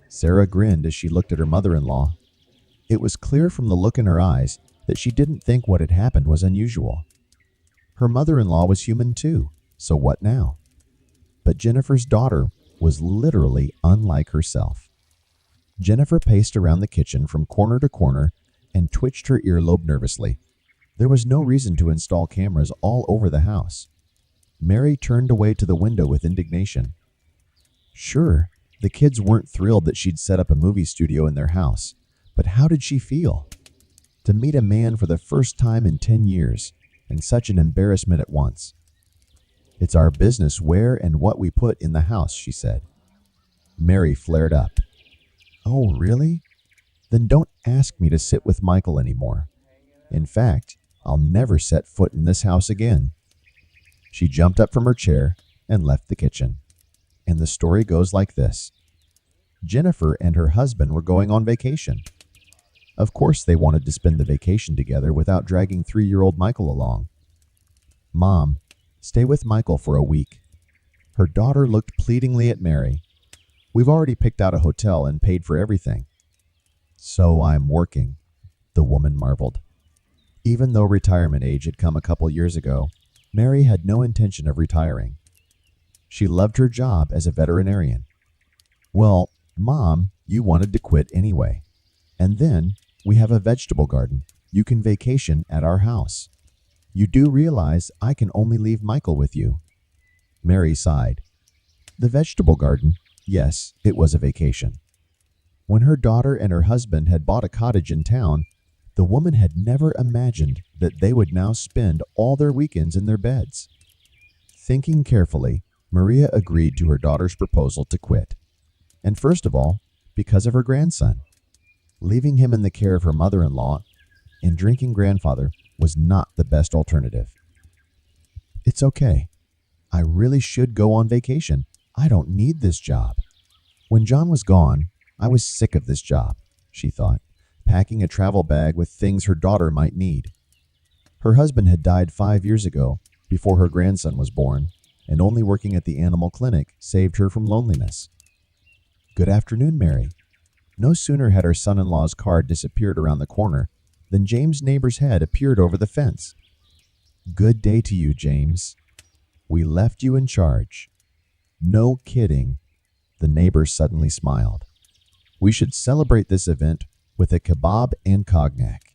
Sarah grinned as she looked at her mother-in-law. It was clear from the look in her eyes that she didn't think what had happened was unusual. Her mother-in-law was human too, so what now? But Jennifer's daughter was literally unlike herself. Jennifer paced around the kitchen from corner to corner and twitched her earlobe nervously. There was no reason to install cameras all over the house. Mary turned away to the window with indignation. Sure, the kids weren't thrilled that she'd set up a movie studio in their house, but how did she feel? To meet a man for the first time in 10 years, and such an embarrassment at once. It's our business where and what we put in the house, she said. Mary flared up. Oh, really? Then don't ask me to sit with Michael anymore. In fact, I'll never set foot in this house again. She jumped up from her chair and left the kitchen. And the story goes like this. Jennifer and her husband were going on vacation. Of course they wanted to spend the vacation together without dragging 3-year-old Michael along. Mom, stay with Michael for a week. Her daughter looked pleadingly at Mary. We've already picked out a hotel and paid for everything. So I'm working, the woman marveled. Even though retirement age had come a couple years ago, Mary had no intention of retiring. She loved her job as a veterinarian. Well, Mom, you wanted to quit anyway. And then we have a vegetable garden. You can vacation at our house. You do realize I can only leave Michael with you. Mary sighed. The vegetable garden, yes, it was a vacation. When her daughter and her husband had bought a cottage in town, the woman had never imagined that they would now spend all their weekends in their beds. Thinking carefully, Maria agreed to her daughter's proposal to quit. And first of all, because of her grandson. Leaving him in the care of her mother-in-law and drinking grandfather was not the best alternative. It's okay. I really should go on vacation. I don't need this job. When John was gone, I was sick of this job, she thought, packing a travel bag with things her daughter might need. Her husband had died 5 years ago, before her grandson was born, and only working at the animal clinic saved her from loneliness. Good afternoon, Mary. No sooner had her son-in-law's car disappeared around the corner than James' neighbor's head appeared over the fence. Good day to you, James. We left you in charge. No kidding. The neighbor suddenly smiled. We should celebrate this event with a kebab and cognac.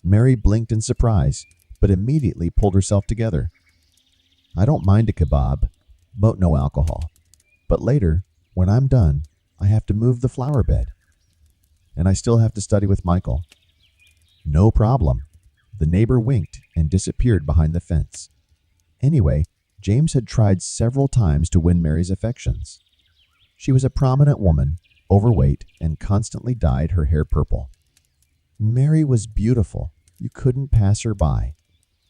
Mary blinked in surprise, but immediately pulled herself together. I don't mind a kebab, but no alcohol. But later, when I'm done, I have to move the flower bed. And I still have to study with Michael. No problem. The neighbor winked and disappeared behind the fence. Anyway, James had tried several times to win Mary's affections. She was a prominent woman, overweight, and constantly dyed her hair purple. Mary was beautiful. You couldn't pass her by.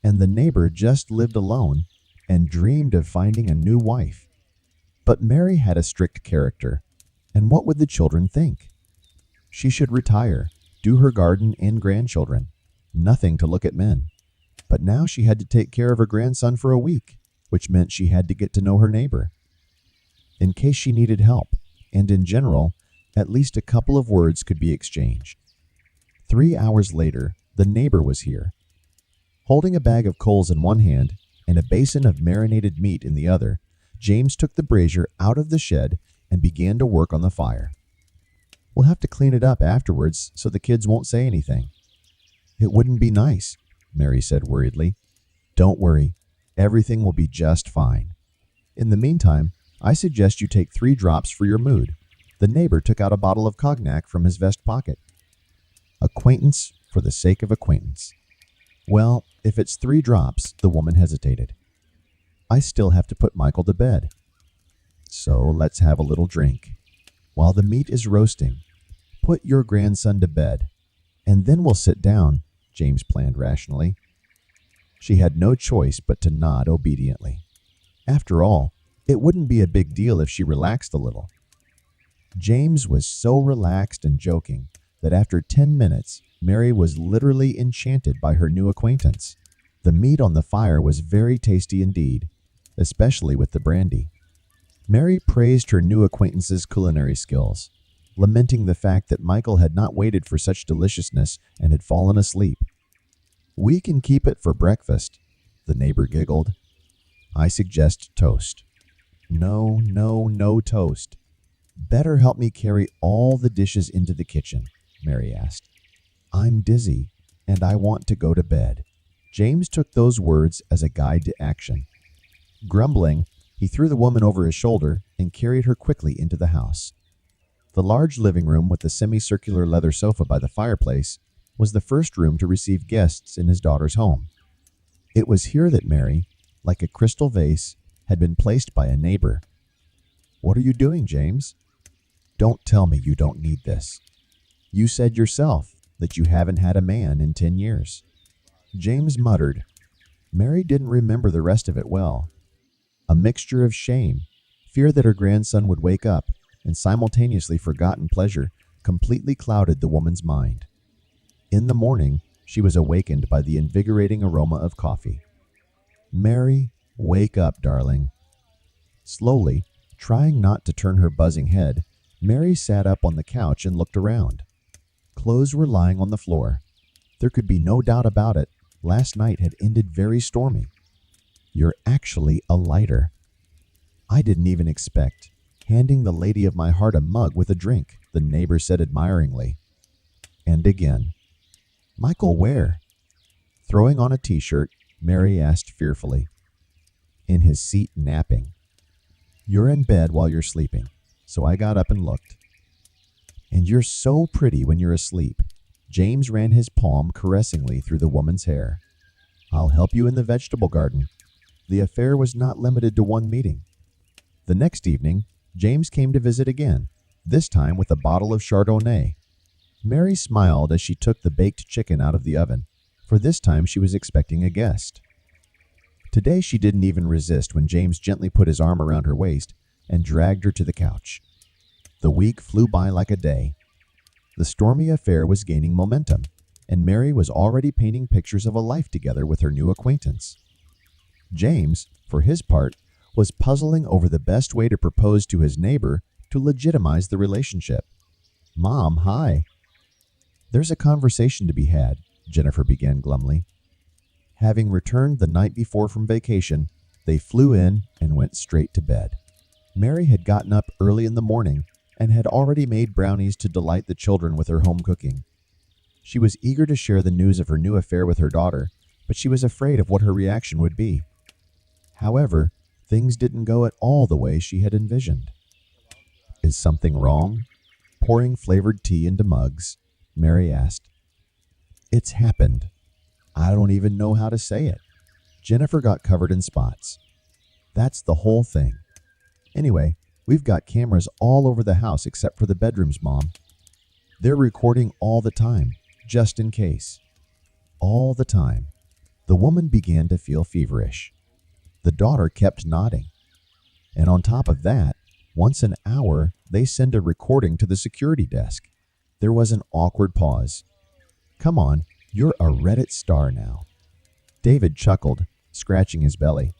And the neighbor just lived alone and dreamed of finding a new wife. But Mary had a strict character, and what would the children think? She should retire, do her garden and grandchildren, nothing to look at men. But now she had to take care of her grandson for a week, which meant she had to get to know her neighbor. In case she needed help, and in general, at least a couple of words could be exchanged. 3 hours later, the neighbor was here. Holding a bag of coals in one hand and a basin of marinated meat in the other, James took the brazier out of the shed and began to work on the fire. We'll have to clean it up afterwards so the kids won't say anything. It wouldn't be nice, Mary said worriedly. Don't worry, everything will be just fine. In the meantime, I suggest you take 3 drops for your mood. The neighbor took out a bottle of cognac from his vest pocket. Acquaintance for the sake of acquaintance. Well, if it's 3 drops, the woman hesitated. I still have to put Michael to bed. So let's have a little drink. While the meat is roasting, put your grandson to bed, and then we'll sit down, James planned rationally. She had no choice but to nod obediently. After all, it wouldn't be a big deal if she relaxed a little. James was so relaxed and joking that after 10 minutes, Mary was literally enchanted by her new acquaintance. The meat on the fire was very tasty indeed, especially with the brandy. Mary praised her new acquaintance's culinary skills. lamenting the fact that Michael had not waited for such deliciousness and had fallen asleep. "We can keep it for breakfast," the neighbor giggled. "I suggest toast." "No, no, no toast. Better help me carry all the dishes into the kitchen," Mary asked. "I'm dizzy, and I want to go to bed." James took those words as a guide to action. Grumbling, he threw the woman over his shoulder and carried her quickly into the house. The large living room with the semicircular leather sofa by the fireplace was the first room to receive guests in his daughter's home. It was here that Mary, like a crystal vase, had been placed by a neighbor. "What are you doing, James? Don't tell me you don't need this. You said yourself that you haven't had a man in 10 years. James muttered. Mary didn't remember the rest of it well. A mixture of shame, fear that her grandson would wake up, and simultaneously forgotten pleasure completely clouded the woman's mind. In the morning, she was awakened by the invigorating aroma of coffee. "Mary, wake up, darling." Slowly, trying not to turn her buzzing head, Mary sat up on the couch and looked around. Clothes were lying on the floor. There could be no doubt about it. Last night had ended very stormy. "You're actually a lighter." "I didn't even expect." Handing the lady of my heart a mug with a drink, the neighbor said admiringly. And again. "Michael, where?" Throwing on a t-shirt, Mary asked fearfully. "In his seat napping." "You're in bed while you're sleeping, so I got up and looked." "And you're so pretty when you're asleep." James ran his palm caressingly through the woman's hair. "I'll help you in the vegetable garden." The affair was not limited to one meeting. The next evening, James came to visit again, this time with a bottle of Chardonnay. Mary smiled as she took the baked chicken out of the oven, for this time she was expecting a guest. Today she didn't even resist when James gently put his arm around her waist and dragged her to the couch. The week flew by like a day. The stormy affair was gaining momentum, and Mary was already painting pictures of a life together with her new acquaintance. James, for his part, was puzzling over the best way to propose to his neighbor to legitimize the relationship. "Mom, hi." "There's a conversation to be had," Jennifer began glumly. Having returned the night before from vacation, they flew in and went straight to bed. Mary had gotten up early in the morning and had already made brownies to delight the children with her home cooking. She was eager to share the news of her new affair with her daughter, but she was afraid of what her reaction would be. However, things didn't go at all the way she had envisioned. "Is something wrong?" Pouring flavored tea into mugs, Mary asked. "It's happened. I don't even know how to say it." Jennifer got covered in spots. "That's the whole thing. Anyway, we've got cameras all over the house except for the bedrooms, Mom. They're recording all the time, just in case." All the time. The woman began to feel feverish. The daughter kept nodding. And on top of that, once an hour, they send a recording to the security desk. There was an awkward pause. "Come on, you're a Reddit star now." David chuckled, scratching his belly.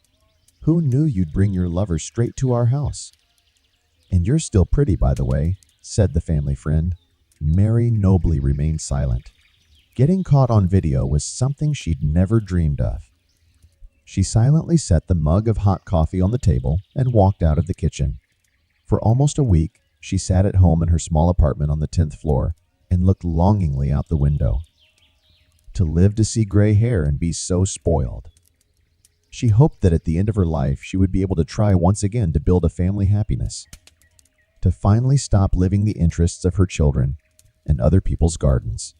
"Who knew you'd bring your lover straight to our house?" "And you're still pretty, by the way," said the family friend. Mary nobly remained silent. Getting caught on video was something she'd never dreamed of. She silently set the mug of hot coffee on the table and walked out of the kitchen. For almost a week, she sat at home in her small apartment on the 10th floor and looked longingly out the window. To live to see gray hair and be so spoiled. She hoped that at the end of her life, she would be able to try once again to build a family happiness. To finally stop living the interests of her children and other people's gardens.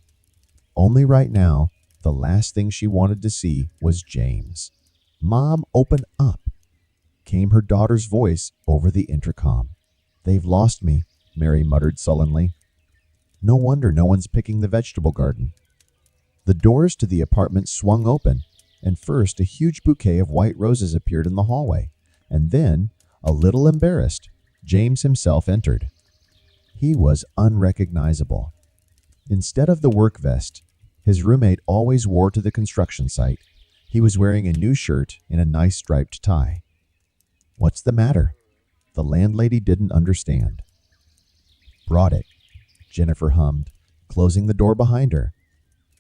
Only right now, the last thing she wanted to see was James. "Mom, open up," came her daughter's voice over the intercom. "They've lost me," Mary muttered sullenly. No wonder no one's picking the vegetable garden. The doors to the apartment swung open, and first a huge bouquet of white roses appeared in the hallway, and then, a little embarrassed, James himself entered. He was unrecognizable. Instead of the work vest his roommate always wore to the construction site, he was wearing a new shirt and a nice striped tie. "What's the matter?" The landlady didn't understand. "Brought it," Jennifer hummed, closing the door behind her.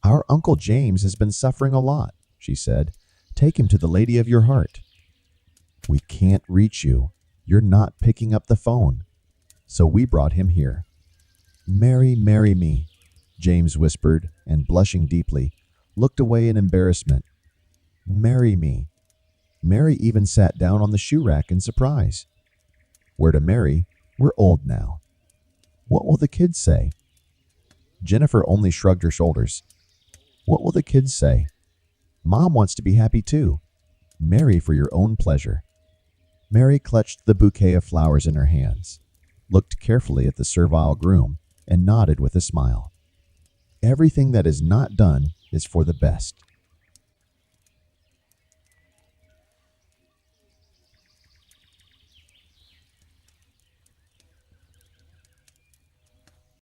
"Our Uncle James has been suffering a lot," she said. "Take him to the lady of your heart." "We can't reach you. You're not picking up the phone. So we brought him here." "Mary, marry me," James whispered, and blushing deeply, looked away in embarrassment. "Marry me." Mary even sat down on the shoe rack in surprise. "We're to marry. We're old now." "What will the kids say?" Jennifer only shrugged her shoulders. "What will the kids say? Mom wants to be happy too. Marry for your own pleasure." Mary clutched the bouquet of flowers in her hands, looked carefully at the servile groom, and nodded with a smile. "Everything that is not done is for the best."